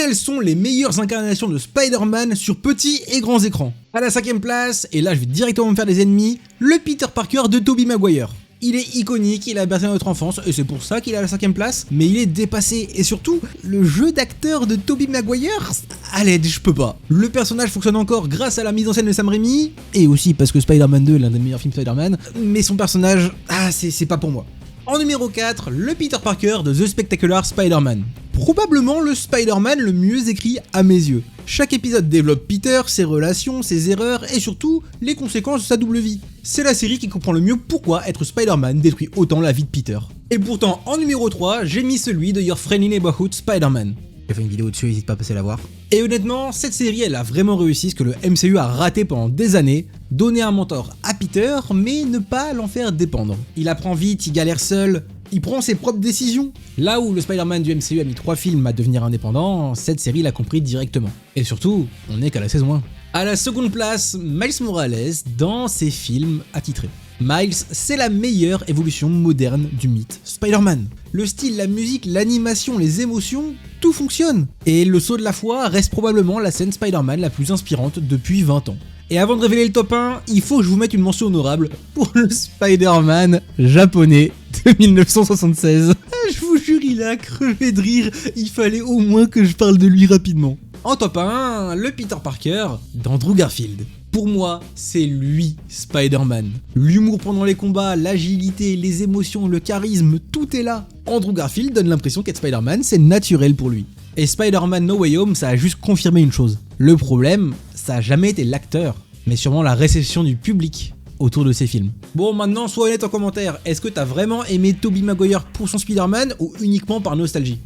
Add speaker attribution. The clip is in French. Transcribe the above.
Speaker 1: Quelles sont les meilleures incarnations de Spider-Man sur petits et grands écrans? À la 5ème place, et là je vais directement me faire des ennemis, le Peter Parker de Tobey Maguire. Il est iconique, il a bercé notre enfance, et c'est pour ça qu'il est à la 5ème place, mais il est dépassé, et surtout, le jeu d'acteur de Tobey Maguire, allez, je peux pas. Le personnage fonctionne encore grâce à la mise en scène de Sam Raimi, et aussi parce que Spider-Man 2 est l'un des meilleurs films Spider-Man, mais son personnage, c'est pas pour moi. En numéro 4, le Peter Parker de The Spectacular Spider-Man. Probablement le Spider-Man le mieux écrit à mes yeux. Chaque épisode développe Peter, ses relations, ses erreurs et surtout les conséquences de sa double vie. C'est la série qui comprend le mieux pourquoi être Spider-Man détruit autant la vie de Peter. Et pourtant en numéro 3, j'ai mis celui de Your Friendly Neighborhood Spider-Man. J'ai fait une vidéo dessus, n'hésite pas à passer la voir. Et honnêtement, cette série elle a vraiment réussi ce que le MCU a raté pendant des années, donner un mentor à Peter mais ne pas l'en faire dépendre. Il apprend vite, il galère seul, il prend ses propres décisions. Là où le Spider-Man du MCU a mis 3 films à devenir indépendant, cette série l'a compris directement. Et surtout, on n'est qu'à la saison 1. À la seconde place, Miles Morales dans ses films attitrés. Miles, c'est la meilleure évolution moderne du mythe Spider-Man. Le style, la musique, l'animation, les émotions, tout fonctionne. Et le saut de la foi reste probablement la scène Spider-Man la plus inspirante depuis 20 ans. Et avant de révéler le top 1, il faut que je vous mette une mention honorable pour le Spider-Man japonais de 1976. Je vous jure, il a crevé de rire, il fallait au moins que je parle de lui rapidement. En top 1, le Peter Parker d'Andrew Garfield. Pour moi, c'est lui, Spider-Man. L'humour pendant les combats, l'agilité, les émotions, le charisme, tout est là. Andrew Garfield donne l'impression qu'être Spider-Man, c'est naturel pour lui. Et Spider-Man No Way Home, ça a juste confirmé une chose. Le problème, ça a jamais été l'acteur, mais sûrement la réception du public autour de ces films. Bon, maintenant, sois honnête en commentaire, est-ce que t'as vraiment aimé Tobey Maguire pour son Spider-Man ou uniquement par nostalgie?